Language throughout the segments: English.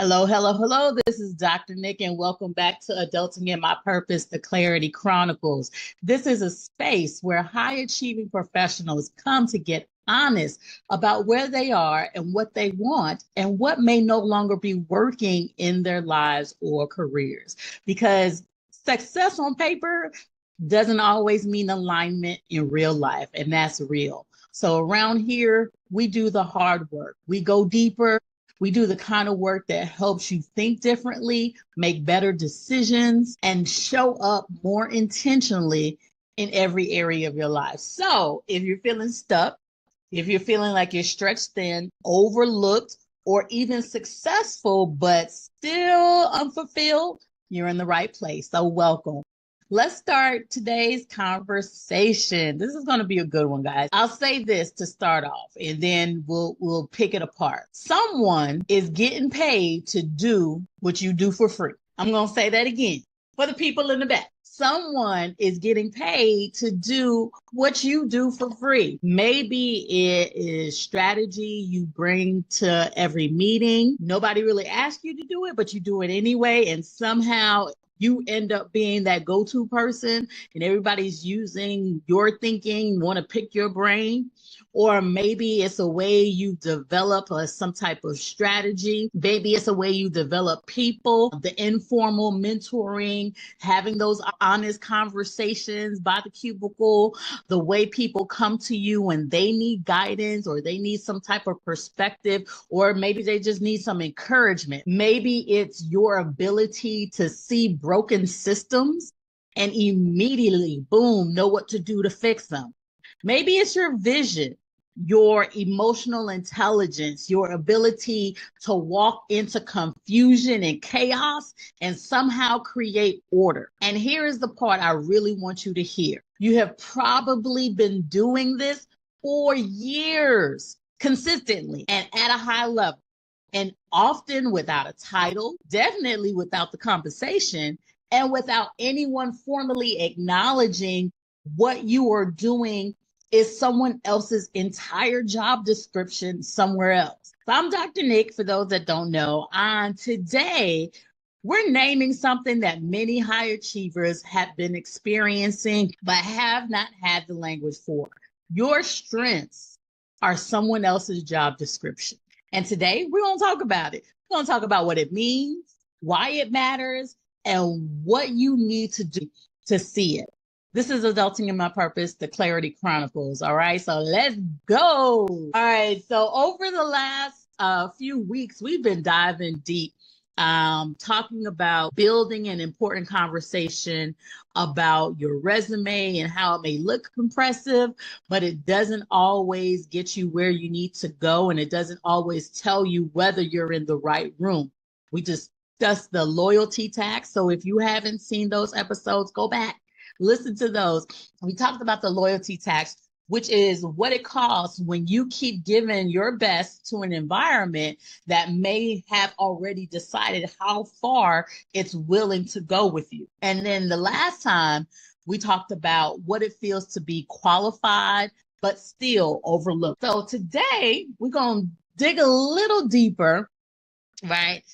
Hello, hello, hello. This is Dr. Nick, and welcome back to Adulting in My Purpose, the Clarity Chronicles. This is a space where high achieving professionals come to get honest about where they are and what they want and what may no longer be working in their lives or careers. Because success on paper doesn't always mean alignment in real life, and that's real. So around here, we do the hard work. We go deeper. We do the kind of work that helps you think differently, make better decisions, and show up more intentionally in every area of your life. So if you're feeling stuck, if you're feeling like you're stretched thin, overlooked, or even successful, but still unfulfilled, you're in the right place. So welcome. Let's start today's conversation. This is going to be a good one, guys. I'll say this to start off, and then we'll pick it apart. Someone is getting paid to do what you do for free. I'm going to say that again for the people in the back. Someone is getting paid to do what you do for free. Maybe it is strategy you bring to every meeting. Nobody really asked you to do it, but you do it anyway, and somehow you end up being that go-to person and everybody's using your thinking, want to pick your brain. Or maybe it's a way you develop some type of strategy. Maybe it's a way you develop people, the informal mentoring, having those honest conversations by the cubicle, the way people come to you when they need guidance or they need some type of perspective, or maybe they just need some encouragement. Maybe it's your ability to see broken systems and immediately, boom, know what to do to fix them. Maybe it's your vision, your emotional intelligence, your ability to walk into confusion and chaos and somehow create order. And here is the part I really want you to hear. You have probably been doing this for years, consistently and at a high level, and often without a title, definitely without the compensation, and without anyone formally acknowledging what you are doing is someone else's entire job description somewhere else. So I'm Dr. Nick, for those that don't know. And today, we're naming something that many high achievers have been experiencing, but have not had the language for. Your strengths are someone else's job description. And today, we're going to talk about it. We're going to talk about what it means, why it matters, and what you need to do to see it. This is Adulting in My Purpose, the Clarity Chronicles. All right, so let's go. All right, so over the last few weeks, we've been diving deep, talking about building an important conversation about your resume and how it may look impressive, but it doesn't always get you where you need to go, and it doesn't always tell you whether you're in the right room. We just discussed the loyalty tax. So if you haven't seen those episodes, go back. Listen to those. We talked about the loyalty tax, which is what it costs when you keep giving your best to an environment that may have already decided how far it's willing to go with you. And then the last time we talked about what it feels to be qualified, but still overlooked. So today we're going to dig a little deeper, right?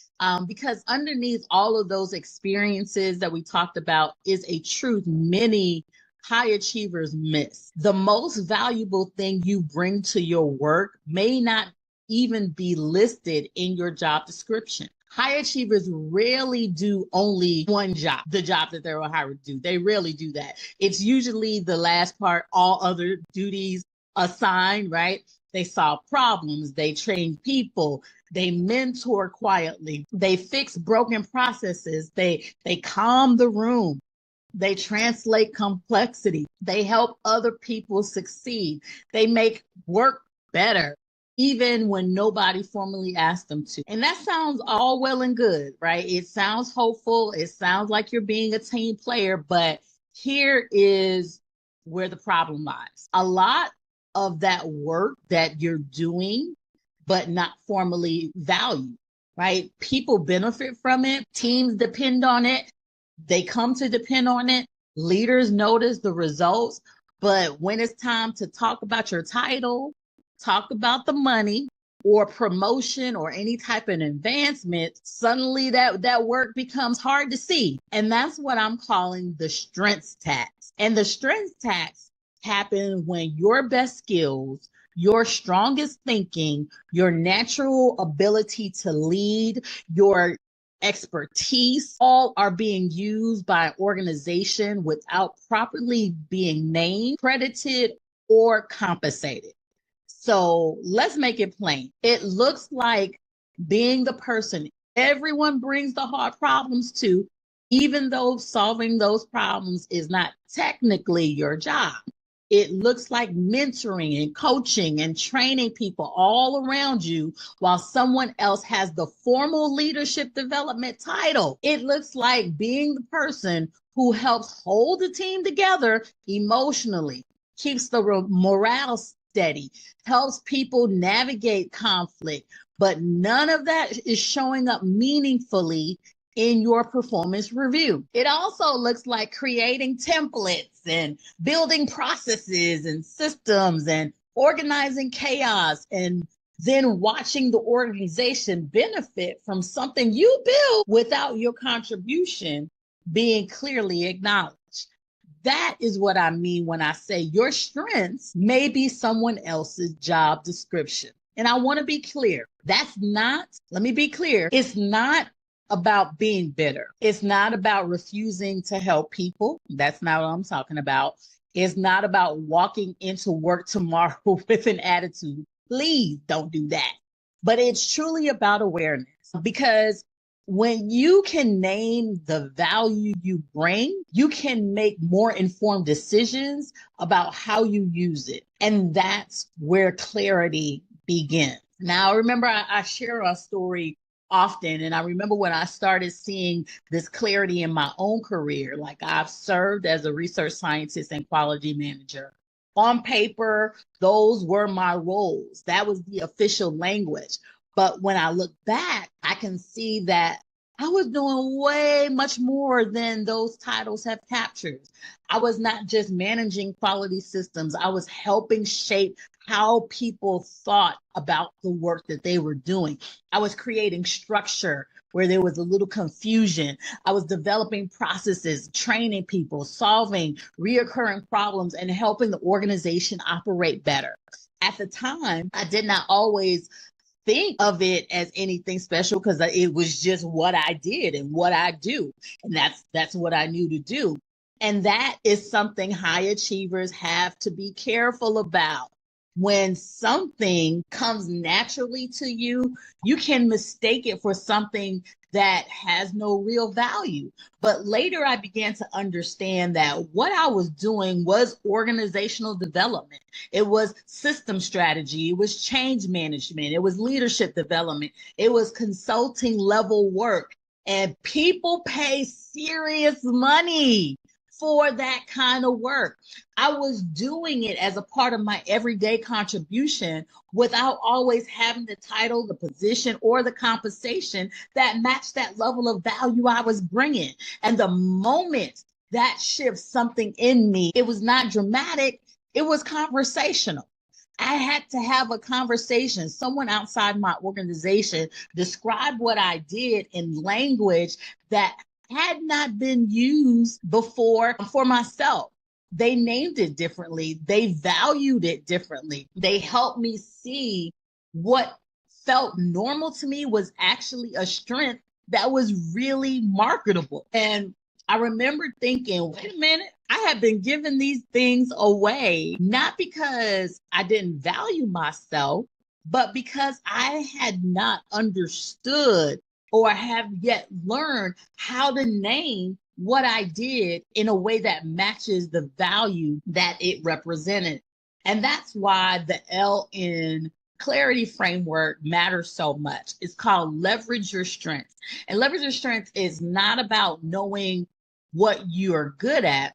Because underneath all of those experiences that we talked about is a truth many high achievers miss. The most valuable thing you bring to your work may not even be listed in your job description. High achievers rarely do only one job, the job that they were hired to do. They rarely do that. It's usually the last part, all other duties assigned, right? They solve problems, they train people, they mentor quietly, they fix broken processes, they calm the room, they translate complexity, they help other people succeed, they make work better, even when nobody formally asked them to. And that sounds all well and good, right? It sounds hopeful, it sounds like you're being a team player, but here is where the problem lies. A lot of that work that you're doing, but not formally valued, right? People benefit from it. Teams depend on it. They come to depend on it. Leaders notice the results. But when it's time to talk about your title, talk about the money, or promotion or any type of advancement, suddenly that work becomes hard to see. And that's what I'm calling the strengths tax. And the strengths tax happens when your best skills, your strongest thinking, your natural ability to lead, your expertise, all are being used by an organization without properly being named, credited, or compensated. So let's make it plain. It looks like being the person everyone brings the hard problems to, even though solving those problems is not technically your job. It looks like mentoring and coaching and training people all around you while someone else has the formal leadership development title. It looks like being the person who helps hold the team together emotionally, keeps the morale steady, helps people navigate conflict, but none of that is showing up meaningfully in your performance review. It also looks like creating templates and building processes and systems and organizing chaos and then watching the organization benefit from something you built without your contribution being clearly acknowledged. That is what I mean when I say your strengths may be someone else's job description. And I want to be clear. Let me be clear. It's not about being bitter. It's not about refusing to help people. That's not what I'm talking about. It's not about walking into work tomorrow with an attitude. Please don't do that. But it's truly about awareness, because when you can name the value you bring, you can make more informed decisions about how you use it. And that's where clarity begins. Now, remember, I share a story often, and I remember when I started seeing this clarity in my own career. Like, I've served as a research scientist and quality manager. On paper, those were my roles. That was the official language. But when I look back, I can see that I was doing way much more than those titles have captured. I was not just managing quality systems. I was helping shape how people thought about the work that they were doing. I was creating structure where there was a little confusion. I was developing processes, training people, solving reoccurring problems, and helping the organization operate better. At the time, I did not always think of it as anything special, because it was just what I did and what I do. And that's what I knew to do. And that is something high achievers have to be careful about. When something comes naturally to you, you can mistake it for something that has no real value. But later I began to understand that what I was doing was organizational development. It was system strategy. It was change management. It was leadership development. It was consulting level work. And people pay serious money for that kind of work. I was doing it as a part of my everyday contribution without always having the title, the position, or the compensation that matched that level of value I was bringing. And the moment that shifts something in me, it was not dramatic, it was conversational. I had to have a conversation. Someone outside my organization described what I did in language that had not been used before for myself. They named it differently. They valued it differently. They helped me see what felt normal to me was actually a strength that was really marketable. And I remember thinking, wait a minute, I have been giving these things away, not because I didn't value myself, but because I had not understood or have yet learned how to name what I did in a way that matches the value that it represented. And that's why the L in clarity framework matters so much. It's called leverage your strengths. And leverage your strengths is not about knowing what you're good at.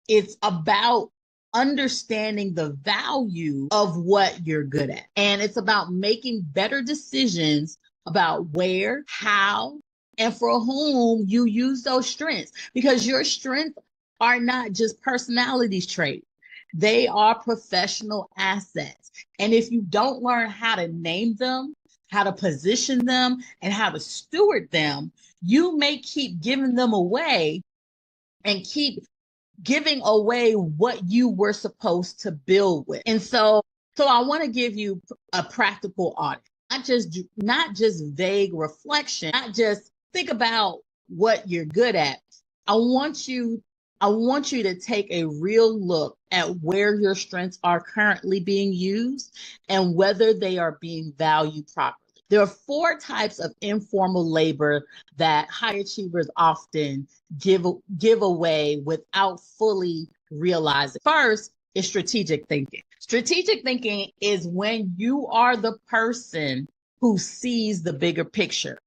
It's about understanding the value of what you're good at. And it's about making better decisions about where, how, and for whom you use those strengths, because your strengths are not just personality traits. They are professional assets. And if you don't learn how to name them, how to position them, and how to steward them, you may keep giving them away and keep giving away what you were supposed to build with. And so I want to give you a practical audit, not just vague reflection, not just think about what you're good at. I want you I want you to take a real look at where your strengths are currently being used and whether they are being valued properly. There are four types of informal labor that high achievers often give away without fully realizing. First is strategic thinking. Strategic thinking is when you are the person who sees the bigger picture.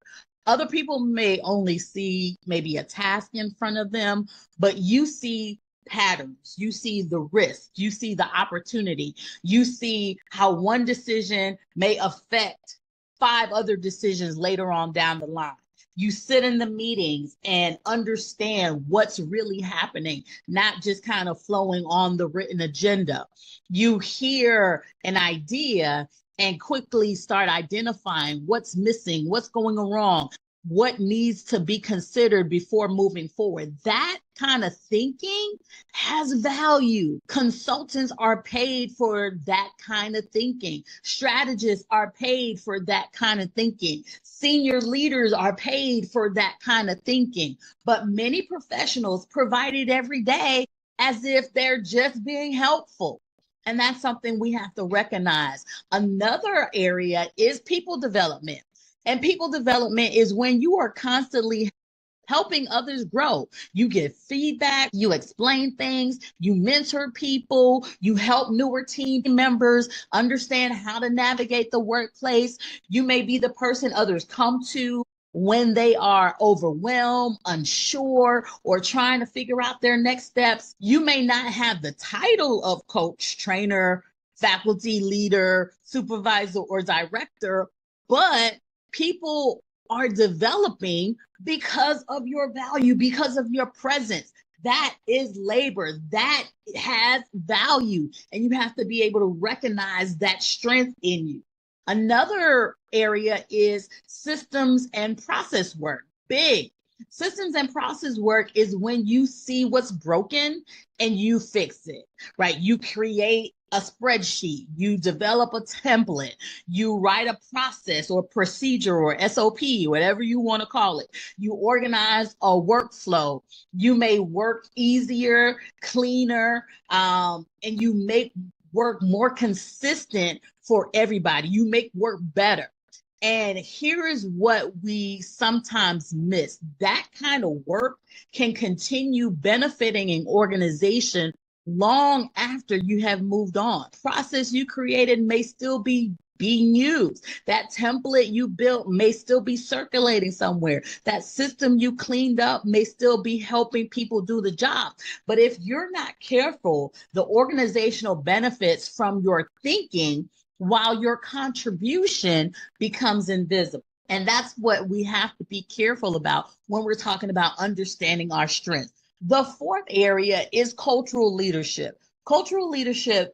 Other people may only see maybe a task in front of them, but you see patterns, you see the risk, you see the opportunity, you see how one decision may affect five other decisions later on down the line. You sit in the meetings and understand what's really happening, not just kind of flowing on the written agenda. You hear an idea and quickly start identifying what's missing, what's going wrong, what needs to be considered before moving forward. That kind of thinking has value. Consultants are paid for that kind of thinking. Strategists are paid for that kind of thinking. Senior leaders are paid for that kind of thinking. But many professionals provide it every day as if they're just being helpful. And that's something we have to recognize. Another area is people development. And people development is when you are constantly helping others grow. You give feedback, you explain things, you mentor people, you help newer team members understand how to navigate the workplace. You may be the person others come to when they are overwhelmed, unsure, or trying to figure out their next steps. You may not have the title of coach, trainer, faculty leader, supervisor, or director, but people are developing because of your value, because of your presence. That is labor. That has value. And you have to be able to recognize that strength in you. Another area is systems and process work. Big. Systems and process work is when you see what's broken and you fix it, right? You create a spreadsheet, you develop a template, you write a process or procedure or SOP, whatever you want to call it. You organize a workflow. You may work easier, cleaner, and you make work more consistent for everybody. You make work better. And here is what we sometimes miss. That kind of work can continue benefiting an organization long after you have moved on. Process you created may still be being used. That template you built may still be circulating somewhere. That system you cleaned up may still be helping people do the job. But if you're not careful, the organizational benefits from your thinking while your contribution becomes invisible. And that's what we have to be careful about when we're talking about understanding our strengths. The fourth area is cultural leadership. Cultural leadership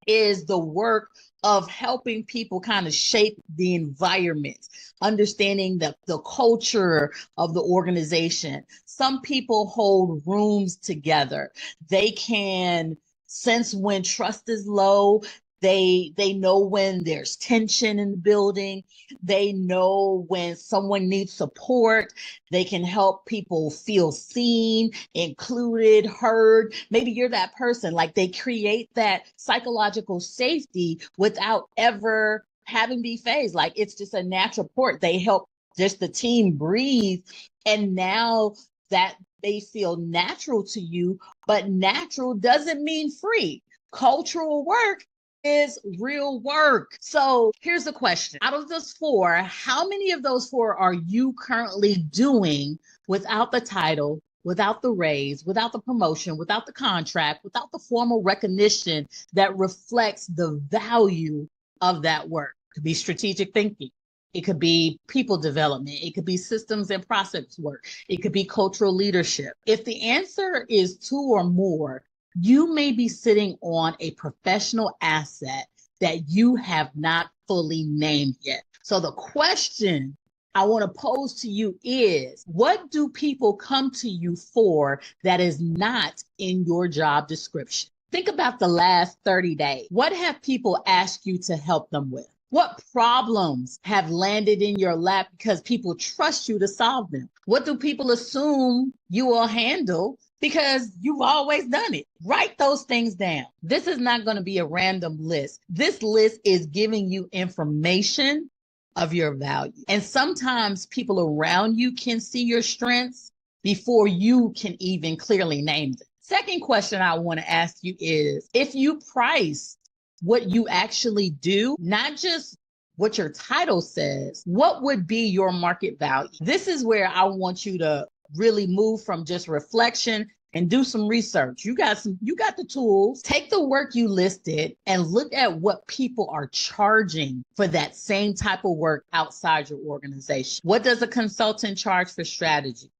is the work of helping people kind of shape the environment, understanding the culture of the organization. Some people hold rooms together. They can sense when trust is low. They know when there's tension in the building. They know when someone needs support. They can help people feel seen, included, heard. Maybe you're that person. Like they create that psychological safety without ever having to be phased. Like it's just a natural port. They help just the team breathe. And now that they feel natural to you, but natural doesn't mean free. Cultural work is real work. So here's the question. Out of those four, how many of those four are you currently doing without the title, without the raise, without the promotion, without the contract, without the formal recognition that reflects the value of that work? It could be strategic thinking. It could be people development. It could be systems and process work. It could be cultural leadership. If the answer is two or more, you may be sitting on a professional asset that you have not fully named yet. So the question I want to pose to you is, what do people come to you for that is not in your job description? Think about the last 30 days. What have people asked you to help them with? What problems have landed in your lap because people trust you to solve them? What do people assume you will handle because you've always done it? Write those things down. This is not going to be a random list. This list is giving you information of your value. And sometimes people around you can see your strengths before you can even clearly name them. Second question I want to ask you is, if you price what you actually do, not just what your title says, what would be your market value? This is where I want you to really move from just reflection and do some research. You got the tools. Take the work you listed and look at what people are charging for that same type of work outside your organization. What does a consultant charge for strategy?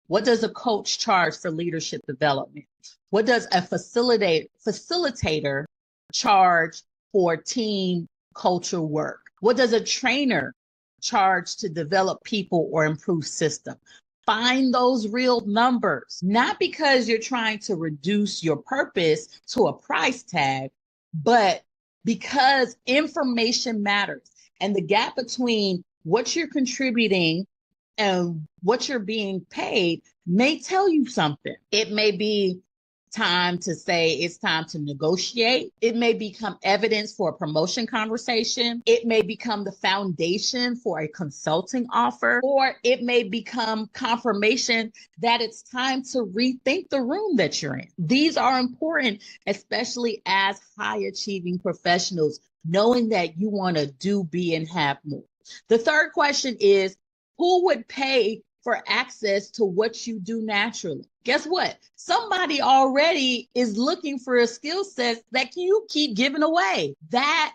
What does a coach charge for leadership development? What does a facilitator charge for team culture work? What does a trainer charge to develop people or improve systems? Find those real numbers, not because you're trying to reduce your purpose to a price tag, but because information matters. And the gap between what you're contributing and what you're being paid may tell you something. It may be time to say it's time to negotiate. It may become evidence for a promotion conversation. It may become the foundation for a consulting offer, or it may become confirmation that it's time to rethink the room that you're in. These are important, especially as high achieving professionals, knowing that you want to do, be, and have more. The third question is, who would pay for access to what you do naturally? Guess what? Somebody already is looking for a skill set that you keep giving away. That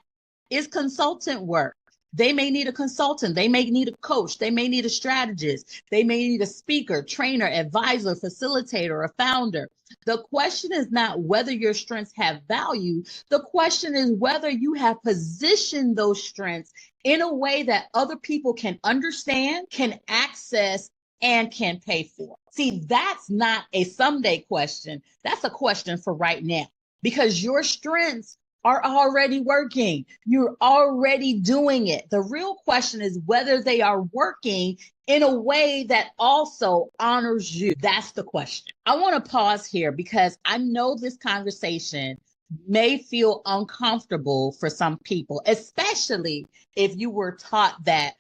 is consultant work. They may need a consultant. They may need a coach. They may need a strategist. They may need a speaker, trainer, advisor, facilitator, a founder. The question is not whether your strengths have value. The question is whether you have positioned those strengths in a way that other people can understand, can access, and can pay for. See, that's not a someday question. That's a question for right now, because your strengths are already working. You're already doing it. The real question is whether they are working in a way that also honors you. That's the question. I want to pause here because I know this conversation may feel uncomfortable for some people, especially if you were taught that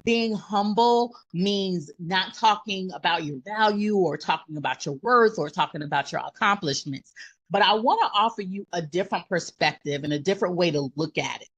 being humble means not talking about your value or talking about your worth or talking about your accomplishments. But I want to offer you a different perspective and a different way to look at it.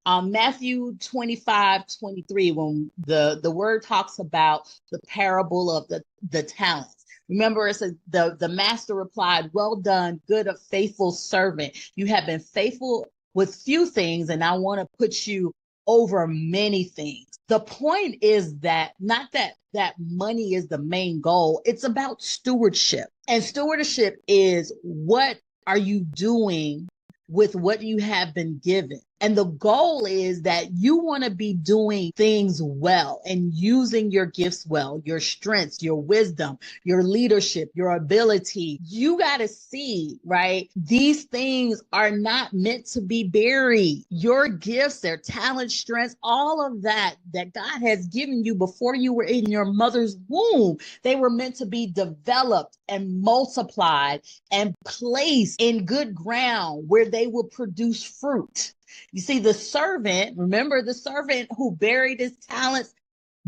Matthew 25:23, when the word talks about the parable of the talents. Remember, it says the master replied, "Well done, good and faithful servant. You have been faithful with few things, and I want to put you over many things." The point is that not that money is the main goal. It's about stewardship. And stewardship is, what are you doing with what you have been given? And the goal is that you want to be doing things well and using your gifts well, your strengths, your wisdom, your leadership, your ability. You got to see, right? These things are not meant to be buried. Your gifts, their talent, strengths, all of that God has given you before you were in your mother's womb, they were meant to be developed and multiplied and placed in good ground where they will produce fruit. You see, the servant, remember the servant who buried his talents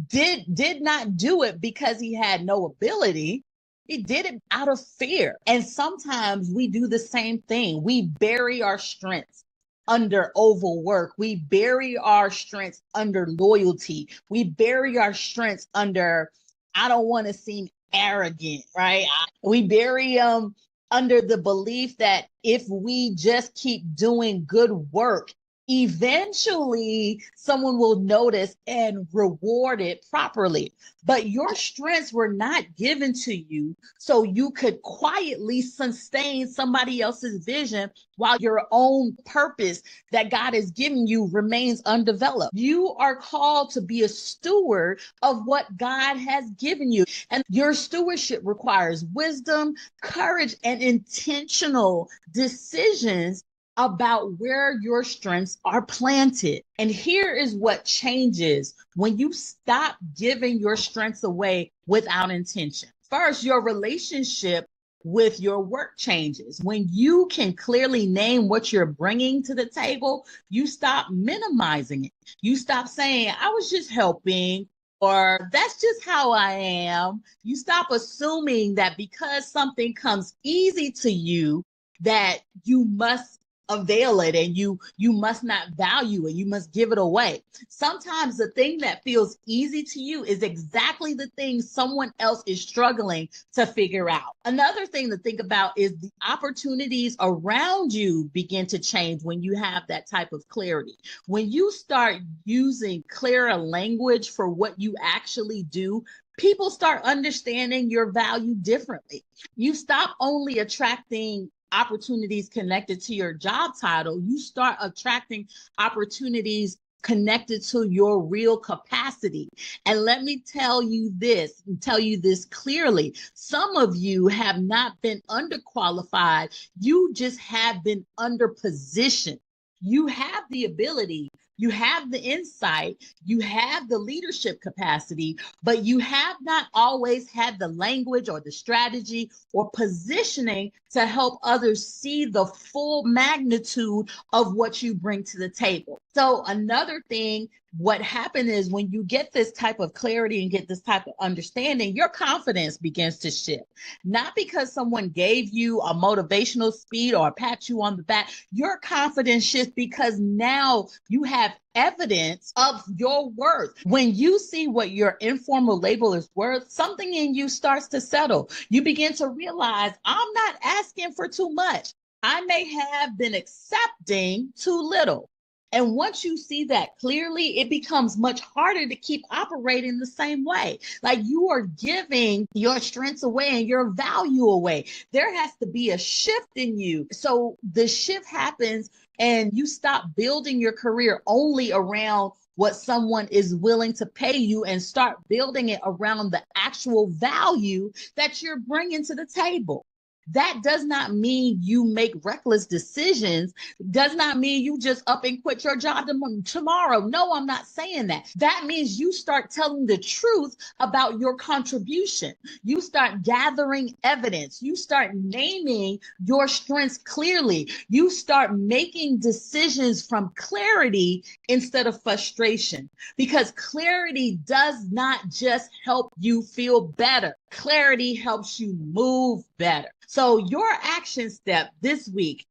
did not do it because he had no ability. He did it out of fear. And sometimes we do the same thing. We bury our strengths under overwork. We bury our strengths under loyalty. We bury our strengths under, I don't want to seem arrogant, right? We bury them under the belief that if we just keep doing good work, Eventually, someone will notice and reward it properly. But your strengths were not given to you so you could quietly sustain somebody else's vision while your own purpose that God has given you remains undeveloped. You are called to be a steward of what God has given you. And your stewardship requires wisdom, courage, and intentional decisions about where your strengths are planted. And here is what changes when you stop giving your strengths away without intention. First, your relationship with your work changes. When you can clearly name what you're bringing to the table, you stop minimizing it. You stop saying, I was just helping, or that's just how I am. You stop assuming that because something comes easy to you, that you must avail it and you must not value it, you must give it away. Sometimes the thing that feels easy to you is exactly the thing someone else is struggling to figure out. Another thing to think about is the opportunities around you begin to change when you have that type of clarity. When you start using clearer language for what you actually do, people start understanding your value differently. You stop only attracting opportunities connected to your job title. You start attracting opportunities connected to your real capacity. And let me tell you this clearly. Some of you have not been underqualified. You just have been underpositioned. You have the ability, you have the insight, you have the leadership capacity, but you have not always had the language or the strategy or positioning to help others see the full magnitude of what you bring to the table. So another thing, what happened is when you get this type of clarity and get this type of understanding, your confidence begins to shift. Not because someone gave you a motivational speech or pat you on the back. Your confidence shifts because now you have evidence of your worth. When you see what your informal label is worth, something in you starts to settle. You begin to realize, I'm not asking for too much. I may have been accepting too little. And once you see that clearly, it becomes much harder to keep operating the same way. Like you are giving your strengths away and your value away. There has to be a shift in you. So the shift happens and you stop building your career only around what someone is willing to pay you and start building it around the actual value that you're bringing to the table. That does not mean you make reckless decisions, does not mean you just up and quit your job tomorrow. No, I'm not saying that. That means you start telling the truth about your contribution. You start gathering evidence. You start naming your strengths clearly. You start making decisions from clarity instead of frustration, because clarity does not just help you feel better. Clarity helps you move better. So your action step this week,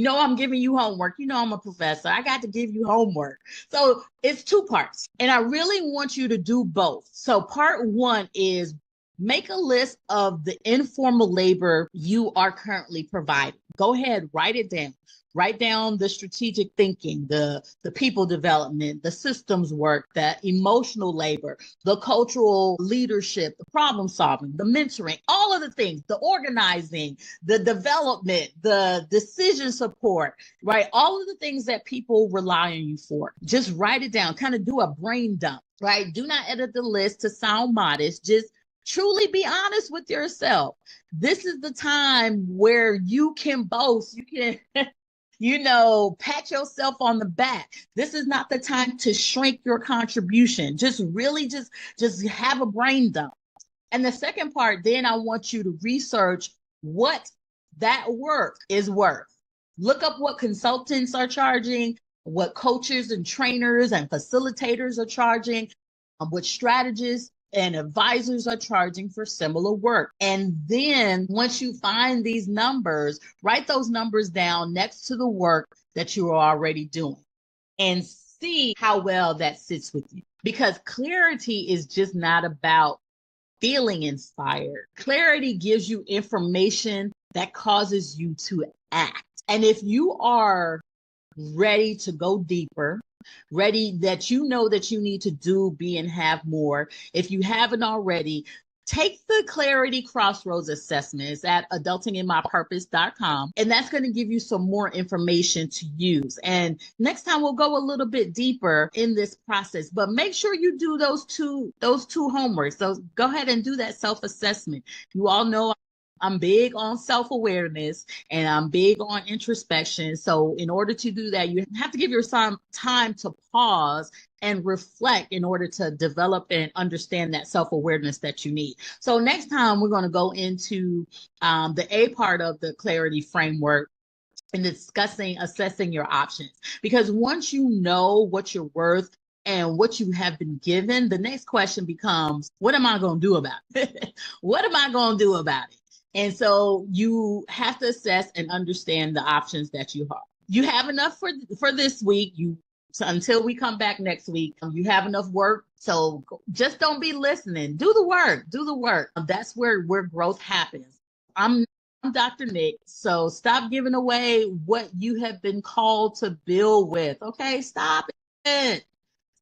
I'm giving you homework. I'm a professor. I got to give you homework. So it's two parts. And I really want you to do both. So part one is make a list of the informal labor you are currently providing. Go ahead, write it down. Write down the strategic thinking, the people development, the systems work, the emotional labor, the cultural leadership, the problem solving, the mentoring, all of the things, the organizing, the development, the decision support, right? All of the things that people rely on you for. Just write it down, kind of do a brain dump, right? Do not edit the list to sound modest. Just truly be honest with yourself. This is the time where you can boast. You can pat yourself on the back. This is not the time to shrink your contribution. Just really just have a brain dump. And the second part, then I want you to research what that work is worth. Look up what consultants are charging, what coaches and trainers and facilitators are charging, what strategists and advisors are charging for similar work. And then once you find these numbers, write those numbers down next to the work that you are already doing and see how well that sits with you. Because clarity is just not about feeling inspired. Clarity gives you information that causes you to act. And if you are ready to go deeper, ready that you know that you need to do, be, and have more. If you haven't already, take the Clarity Crossroads assessment. It's at adultinginmypurpose.com. And that's going to give you some more information to use. And next time we'll go a little bit deeper in this process, but make sure you do those two homeworks. So go ahead and do that self-assessment. You all know I'm big on self-awareness and I'm big on introspection. So in order to do that, you have to give yourself time to pause and reflect in order to develop and understand that self-awareness that you need. So next time we're going to go into the A part of the clarity framework and discussing assessing your options. Because once you know what you're worth and what you have been given, the next question becomes, what am I going to do about it? What am I going to do about it? And so you have to assess and understand the options that you have. You have enough for this week. So until we come back next week, you have enough work. So just don't be listening. Do the work. Do the work. That's where growth happens. I'm Dr. Nick. So stop giving away what you have been called to build with. Okay, stop it.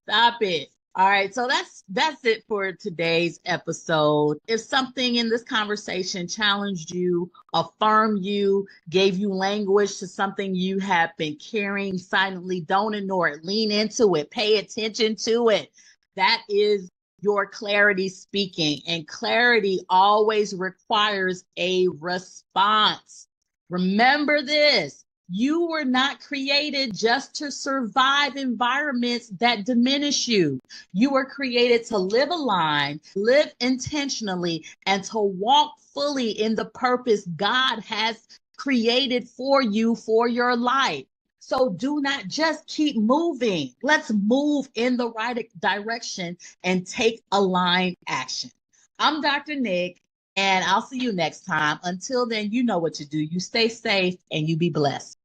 Stop it. All right, so that's it for today's episode. If something in this conversation challenged you, affirmed you, gave you language to something you have been carrying silently, don't ignore it. Lean into it. Pay attention to it. That is your clarity speaking, and clarity always requires a response. Remember this. You were not created just to survive environments that diminish you. You were created to live aligned, live intentionally, and to walk fully in the purpose God has created for you for your life. So do not just keep moving. Let's move in the right direction and take aligned action. I'm Dr. Nick, and I'll see you next time. Until then, you know what to do. You stay safe and you be blessed.